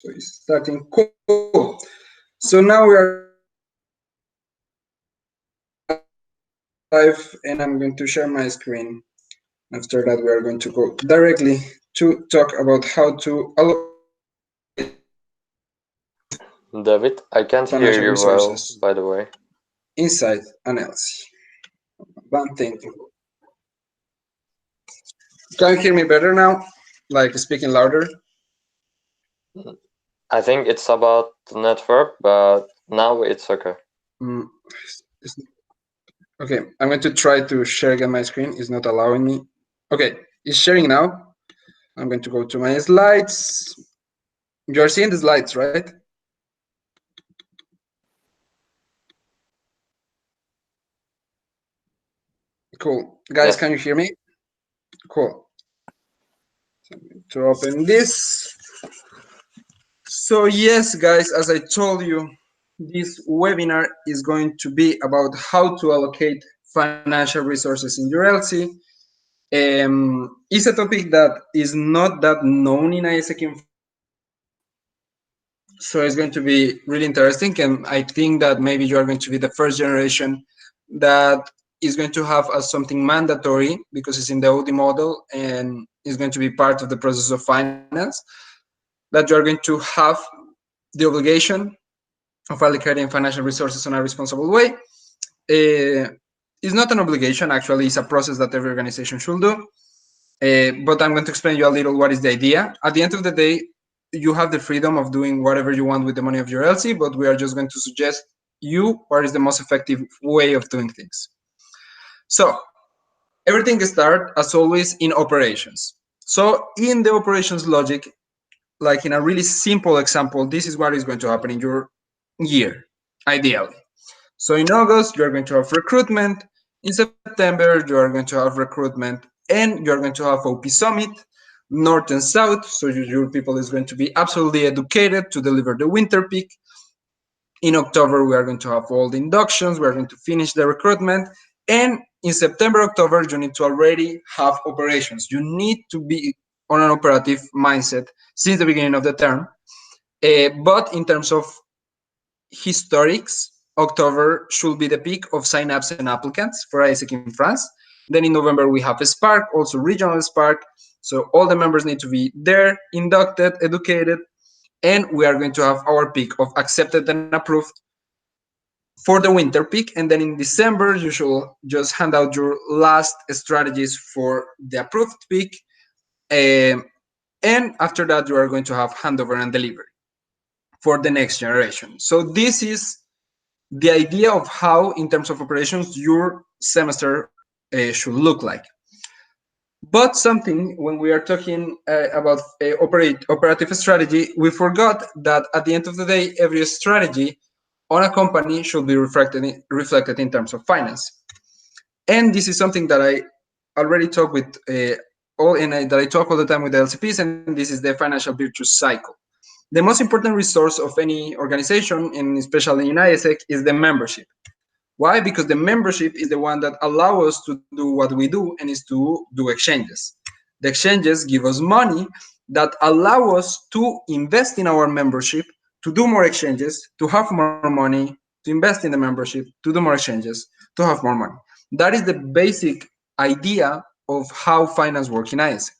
So it's starting. Cool. So now we are live, and I'm going to share my screen. After that, we are going to go directly to talk about how to David, I can't hear financial you well, resources by the way. inside an LC. One thing. Can you hear me better now? Like speaking louder? I think it's about the network, but now it's okay. Mm, okay, I'm going to try to share again my screen. It's not allowing me. Okay, it's sharing now. I'm going to go to my slides. You're seeing the slides, right? Cool. Guys, Yes. can you hear me? Cool. To open this. So yes, guys, as I told you, this webinar is going to be about how to allocate financial resources in your LC. It's a topic that is not that known in ISEC in France, so it's going to be really interesting, and I think that maybe you are going to be the first generation that is going to have as something mandatory because it's in the OD model and is going to be part of the process of finance, that you are going to have the obligation of allocating financial resources in a responsible way. It's not an obligation, actually, it's a process that every organization should do. But I'm going to explain you a little what is the idea. At the end of the day, you have the freedom of doing whatever you want with the money of your LC, but we are just going to suggest you what is the most effective way of doing things. So everything starts, as always, in operations. So in the operations logic, like in a really simple example, this is what is going to happen in your year, ideally. So in August, you're going to have recruitment. In September, you are going to have recruitment, and you're going to have OP Summit, North and South. So your people is going to be absolutely educated to deliver the winter peak. In October, we are going to have all the inductions. We are going to finish the recruitment. And in September, October, you need to already have operations. You need to be on an operative mindset since the beginning of the term. But in terms of historics, October should be the peak of sign-ups and applicants for ISEC in France. Then in November, we have a Spark, also regional Spark. So all the members need to be there, inducted, educated, and we are going to have our peak of accepted and approved for the winter peak. And then in December, you should just hand out your last strategies for the approved peak. And after that, you are going to have handover and delivery for the next generation. So this is the idea of how, in terms of operations, your semester should look like. But something, when we are talking about operative strategy, we forgot that at the end of the day, every strategy on a company should be reflected in terms of finance. And this is something that I already talk with that I talk all the time with the LCPs, and this is the financial virtuous cycle. The most important resource of any organization, and especially in ISEC, is the membership. Why? Because the membership is the one that allows us to do what we do, and is to do exchanges. The exchanges give us money that allow us to invest in our membership, to do more exchanges, to have more money, to invest in the membership, to do more exchanges, to have more money. That is the basic idea of how finance works in ISEC.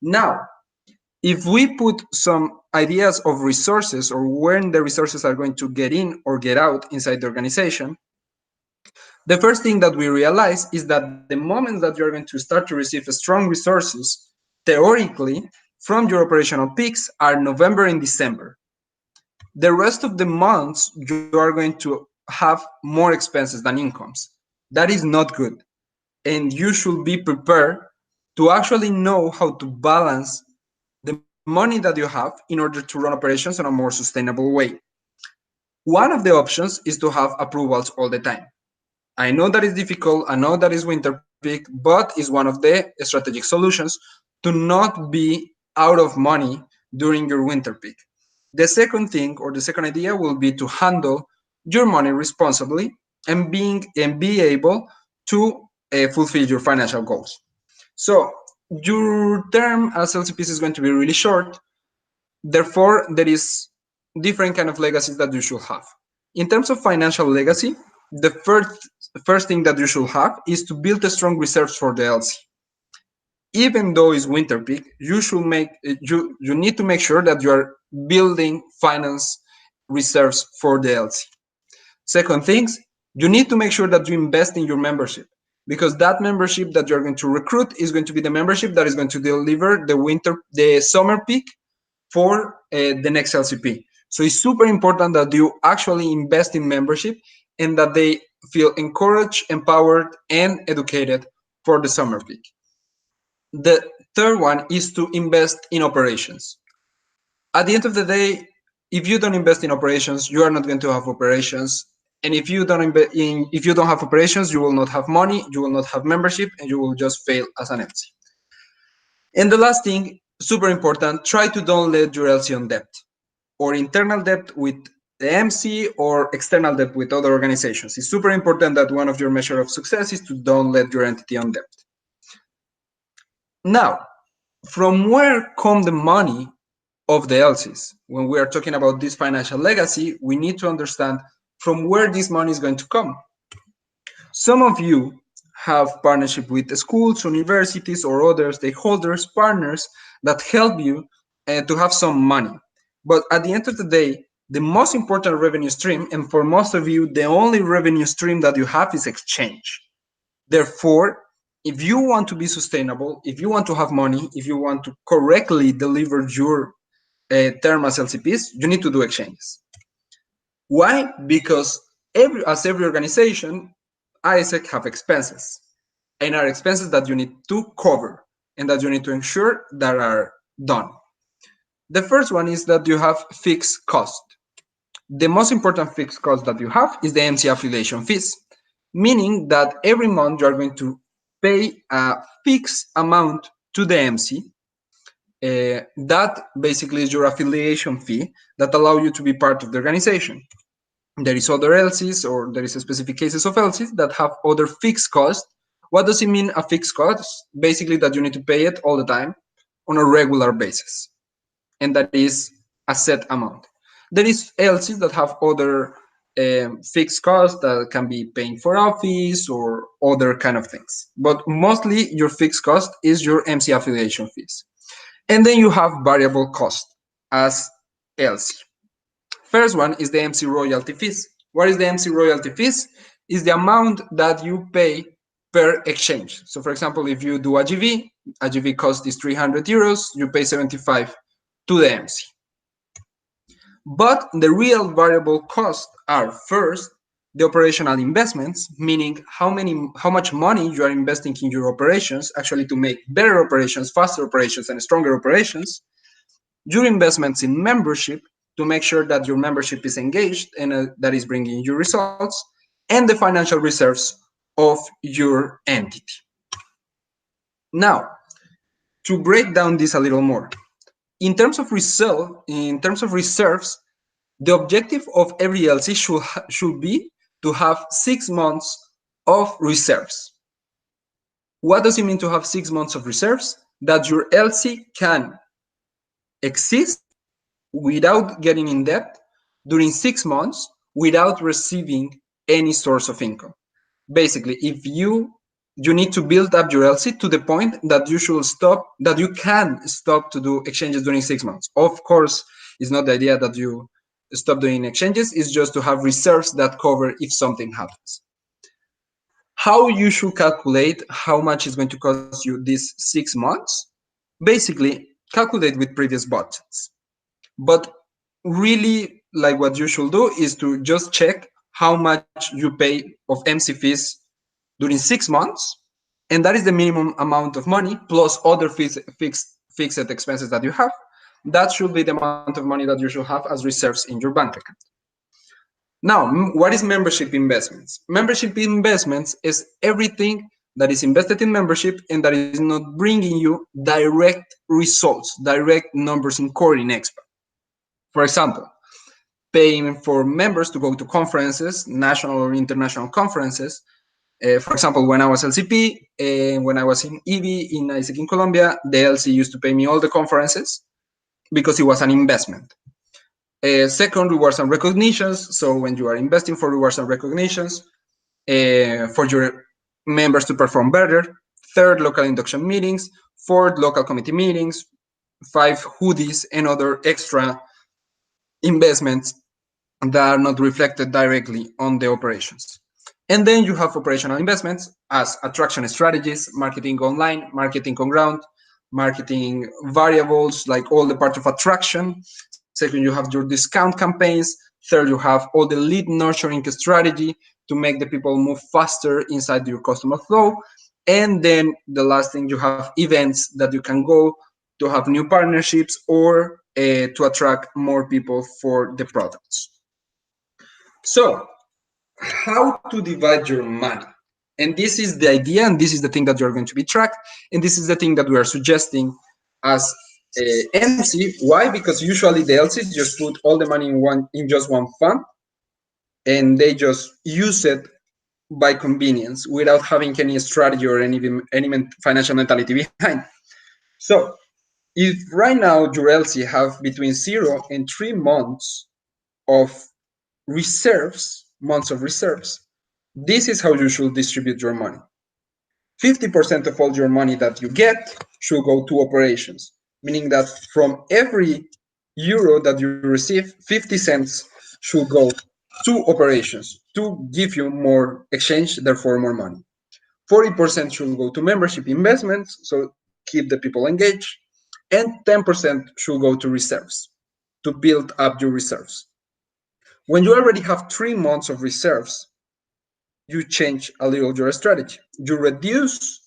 Now, if we put some ideas of resources or when the resources are going to get in or get out inside the organization, the first thing that we realize is that the moments that you're going to start to receive strong resources, theoretically, from your operational peaks are November and December. The rest of the months, you are going to have more expenses than incomes. That is not good. And you should be prepared to actually know how to balance the money that you have in order to run operations in a more sustainable way. One of the options is to have approvals all the time. I know that is difficult, I know that is winter peak, but it's one of the strategic solutions to not be out of money during your winter peak. The second thing, or the second idea, will be to handle your money responsibly and be able to fulfill your financial goals. So your term as LCPs is going to be really short, Therefore, there is different kind of legacies that you should have. In terms of financial legacy, the first thing that you should have is to build a strong reserves for the LC. Even though it's winter peak, you need to make sure that you are building finance reserves for the LC. Second things, you need to make sure that you invest in your membership, because that membership that you're going to recruit is going to be the membership that is going to deliver the summer peak for the next LCP. So it's super important that you actually invest in membership and that they feel encouraged, empowered, and educated for the summer peak. The third one is to invest in operations. At the end of the day, if you don't invest in operations, you are not going to have operations. And if you don't have operations, you will not have money, you will not have membership, and you will just fail as an MC. And the last thing, super important, try to don't let your LC on debt, or internal debt with the MC or external debt with other organizations. It's super important that one of your measure of success is to don't let your entity on debt. Now, from where come the money of the LCs? When we are talking about this financial legacy, we need to understand from where this money is going to come. Some of you have partnership with schools, universities, or other stakeholders, partners that help you to have some money. But at the end of the day, the most important revenue stream, and for most of you, the only revenue stream that you have is exchange. Therefore, if you want to be sustainable, if you want to have money, if you want to correctly deliver your term as LCPs, you need to do exchanges. Why? Because every organization, ISEC have expenses, and are expenses that you need to cover and that you need to ensure that are done. The first one is that you have fixed cost. The most important fixed cost that you have is the MC affiliation fees, meaning that every month you are going to pay a fixed amount to the MC. That basically is your affiliation fee that allow you to be part of the organization. There is other LCs, or there is specific cases of LCs that have other fixed costs. What does it mean, a fixed cost? Basically that you need to pay it all the time on a regular basis, and that is a set amount. There is LCs that have other fixed costs that can be paying for office or other kind of things, but mostly your fixed cost is your MC affiliation fees. And then you have variable cost as LC. First one is the MC royalty fees. What is the MC royalty fees? Is the amount that you pay per exchange. So for example, if you do a GV cost is 300 euros, you pay 75 to the MC. But the real variable costs are first the operational investments, meaning how much money you are investing in your operations actually to make better operations, faster operations, and stronger operations. Your investments in membership to make sure that your membership is engaged and that is bringing you results, and the financial reserves of your entity. Now, to break down this a little more, in terms of reserves, the objective of every LC should be to have 6 months of reserves. What does it mean to have 6 months of reserves? That your LC can exist without getting in debt during 6 months without receiving any source of income. Basically, if you need to build up your LC to the point that you can stop to do exchanges during 6 months. Of course, it's not the idea that you stop doing exchanges, it's just to have reserves that cover if something happens. How you should calculate how much is going to cost you these 6 months? Basically, calculate with previous budgets. But really, like, what you should do is to just check how much you pay of MC fees during 6 months, and that is the minimum amount of money plus other fixed expenses that you have. That should be the amount of money that you should have as reserves in your bank account. Now, what is membership investments? Membership investments is everything that is invested in membership and that is not bringing you direct results, direct numbers in core in expat. For example, paying for members to go to conferences, national or international conferences. For example, when I was LCP, when I was in EV in ISEC in Colombia, the LC used to pay me all the conferences. because it was an investment. Second, rewards and recognitions. So when you are investing for rewards and recognitions, for your members to perform better. Third, local induction meetings. Fourth, local committee meetings. Five, hoodies and other extra investments that are not reflected directly on the operations. And then you have operational investments as attraction strategies, marketing online, marketing on ground, marketing variables, like all the part of attraction. Second, you have your discount campaigns. Third, you have all the lead nurturing strategy to make the people move faster inside your customer flow. And then the last thing, you have events that you can go to have new partnerships or to attract more people for the products. So, how to divide your money? And this is the idea, and this is the thing that you're going to be tracked, and this is the thing that we are suggesting as MC. Why? Because usually the LCs just put all the money in just one fund, and they just use it by convenience without having any strategy or any financial mentality behind. So, if right now your LC have between 0 and 3 months of months of reserves, this is how you should distribute your money. 50% of all your money that you get should go to operations, meaning that from every euro that you receive, 50 cents should go to operations to give you more exchange, therefore more money. 40% should go to membership investments, so keep the people engaged, and 10% should go to reserves to build up your reserves. When you already have 3 months of reserves, you change a little your strategy. You reduce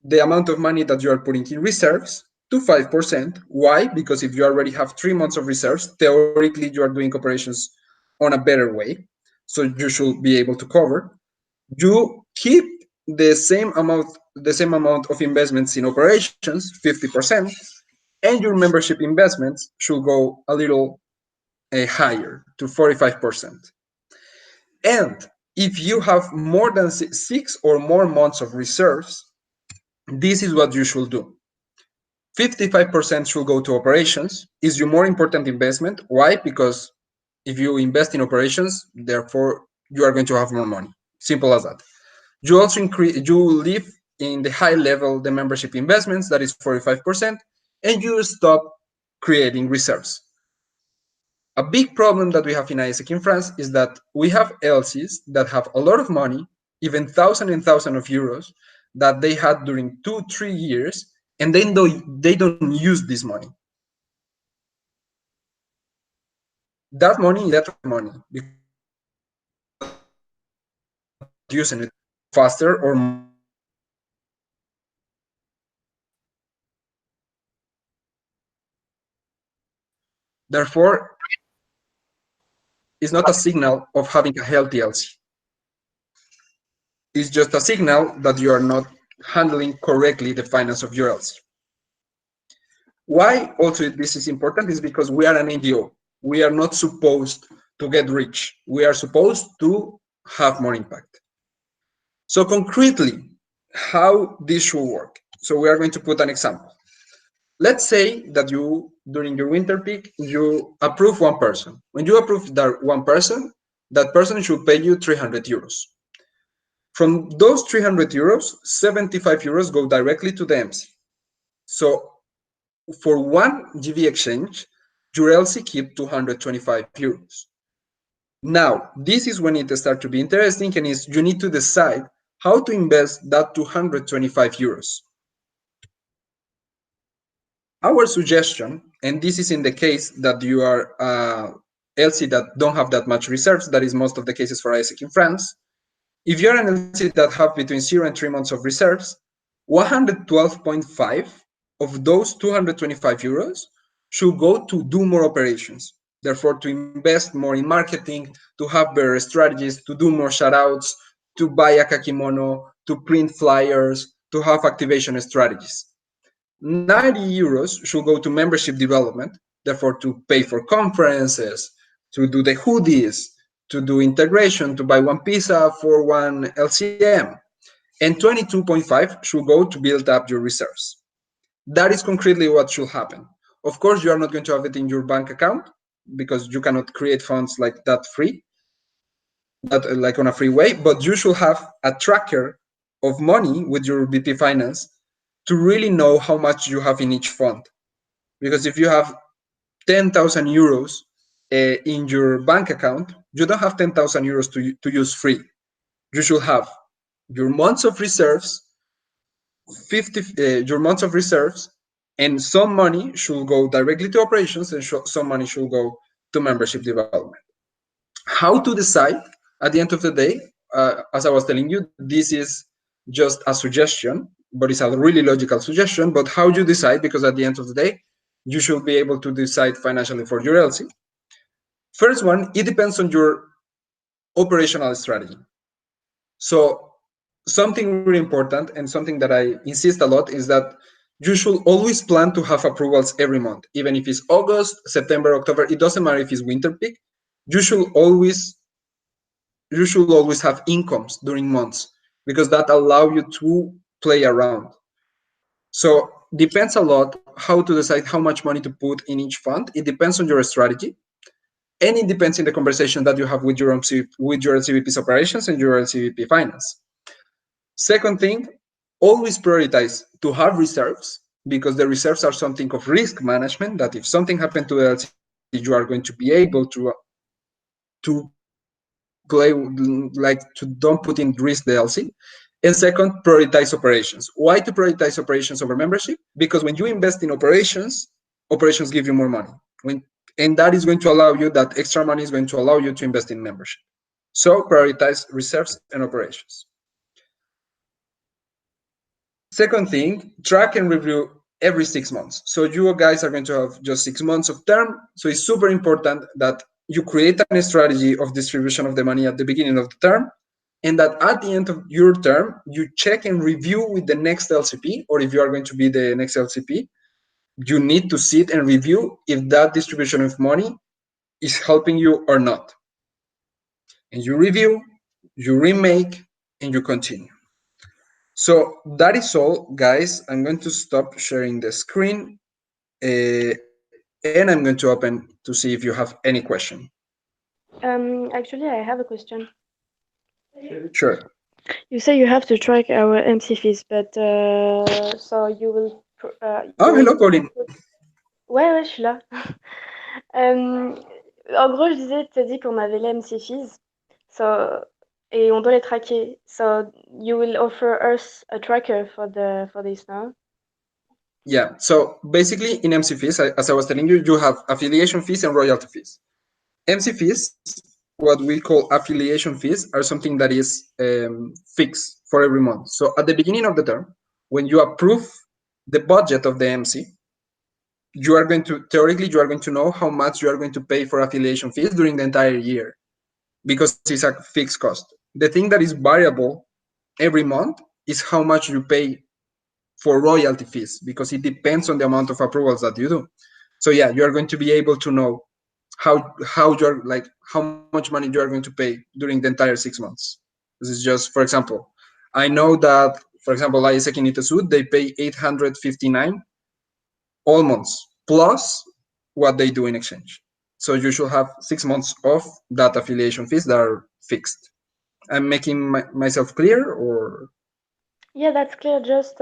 the amount of money that you are putting in reserves to 5%. Why? Because if you already have 3 months of reserves, theoretically you are doing operations on a better way. So you should be able to cover. You keep the same amount of investments in operations, 50%, and your membership investments should go a little higher to 45%. And if you have more than 6 or more months of reserves, this is what you should do. 55% should go to operations. Is your more important investment. Why? Because if you invest in operations, therefore you are going to have more money. Simple as that. You also leave in the high level the membership investments, that is 45%, and you stop creating reserves. A big problem that we have in ISEC in France is that we have LCs that have a lot of money, even thousands and thousands of euros, that they had during 2-3 years, and then they don't use this money. That money is dead money because they are not using it faster or more efficiently. Therefore, it's not a signal of having a healthy LC. It's just a signal that you are not handling correctly the finance of your LC. Why also this is important is because we are an NGO. We are not supposed to get rich. We are supposed to have more impact. So concretely, how this should work. So we are going to put an example. Let's say that you, during your winter peak, you approve one person. When you approve that one person, that person should pay you 300 euros. From those 300 euros, 75 euros go directly to the MC. So for one GV exchange, your LC keep 225 euros. Now, this is when it starts to be interesting, and is you need to decide how to invest that 225 euros. Our suggestion, and this is in the case that you are LC that don't have that much reserves, that is most of the cases for ISEC in France. If you're an LC that have between 0 and 3 months of reserves, 112.5 of those 225 euros should go to do more operations. Therefore, to invest more in marketing, to have better strategies, to do more shoutouts, to buy a kakimono, to print flyers, to have activation strategies. 90 euros should go to membership development, therefore to pay for conferences, to do the hoodies, to do integration, to buy one pizza for one LCM. And 22.5 should go to build up your reserves. That is concretely what should happen. Of course, you are not going to have it in your bank account because you cannot create funds like that free, that like on a free way. But you should have a tracker of money with your VP Finance to really know how much you have in each fund. Because if you have 10,000 euros in your bank account, you don't have 10,000 euros to use free. You should have your months of reserves, 50 your months of reserves, and some money should go directly to operations, and some money should go to membership development. How to decide at the end of the day? As I was telling you, this is just a suggestion, but it's a really logical suggestion. But how you decide? Because at the end of the day, you should be able to decide financially for your LC. First one, it depends on your operational strategy. So something really important and something that I insist a lot is that you should always plan to have approvals every month, even if it's August, September, October. It doesn't matter if it's winter peak. You should always you should always have incomes during months because that allow you to play around. So depends a lot how to decide how much money to put in each fund. It depends on your strategy, and it depends in the conversation that you have with your with your LCVP's operations and your LCVP finance. Second thing, always prioritize to have reserves because the reserves are something of risk management. That if something happened to the LC, you are going to be able to play like to don't put in risk the LC. And second, prioritize operations. Why to prioritize operations over membership? Because when you invest in operations, operations give you more money. And that is going to allow you, that extra money is going to allow you to invest in membership. So prioritize reserves and operations. Second thing, track and review every 6 months. So you guys are going to have just 6 months of term. So it's super important that you create a strategy of distribution of the money at the beginning of the term, and that at the end of your term, you check and review with the next LCP, or if you are going to be the next LCP, you need to sit and review if that distribution of money is helping you or not. And you review, you remake, and you continue. So that is all, guys. I'm going to stop sharing the screen, and I'm going to open to see if you have any question. Actually, I have a question. Sure. You say you have to track our MC fees, but so Oh, you hello, will Pauline. put... Ouais, ouais, je suis là. Euh, En gros, je disais, tu as dit qu'on avait les MC fees, so, et on doit les traquer. So you will offer us a tracker for this now? Yeah. So basically, in MC fees, as I was telling you, you have affiliation fees and royalty fees. MC fees, what we call affiliation fees, are something that is fixed for every month. So at the beginning of the term, when you approve the budget of the MC, you are going to theoretically you are going to know how much you are going to pay for affiliation fees during the entire year because it's a fixed cost. The thing that is variable every month is how much you pay for royalty fees because it depends on the amount of approvals that you do. So yeah, you are going to be able to know how you're like how much money you are going to pay during the entire 6 months. This is just for example. I know that for example, ISEC in Itasud, they pay 859 all months plus what they do in exchange. So you should have 6 months of that affiliation fees that are fixed. I'm making myself clear, or Yeah, that's clear. Just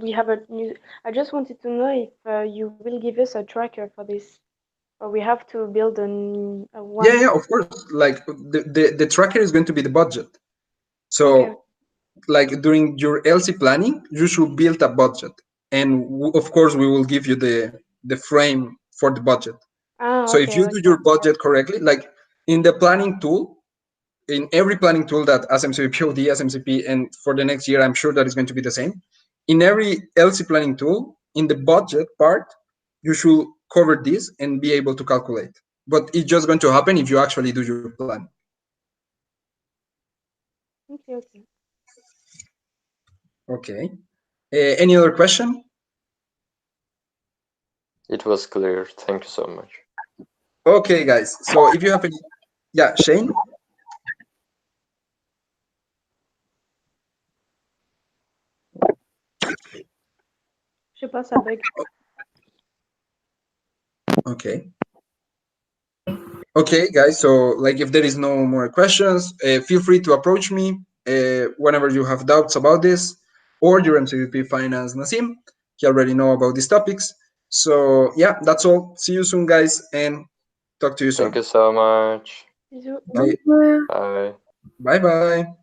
we have a new. I just wanted to know if you will give us a tracker for this, or we have to build a yeah, one. yeah, of course. Like the tracker is going to be the budget. Okay. So like during your LC planning, you should build a budget, and of course we will give you the frame for the budget. Ah, So if okay, you do okay. your budget correctly, like in the planning tool, in every planning tool that SMCP, POD, SMCP, and for the next year, I'm sure that is going to be the same. In every LC planning tool, in the budget part, you should cover this and be able to calculate. But it's just going to happen if you actually do your plan. Okay, okay. Okay. Any other question? It was clear. Thank you so much. Okay, guys. So if you have any, yeah, Shane. Je sais pas, ça bug. Okay. Okay, guys. So, like, if there is no more questions, feel free to approach me whenever you have doubts about this, or your MCVP finance Nasim. He already know about these topics. So, yeah, that's all. See you soon, guys, and talk to you Thank soon. you so much. Bisous. Okay. Bye. Bye bye.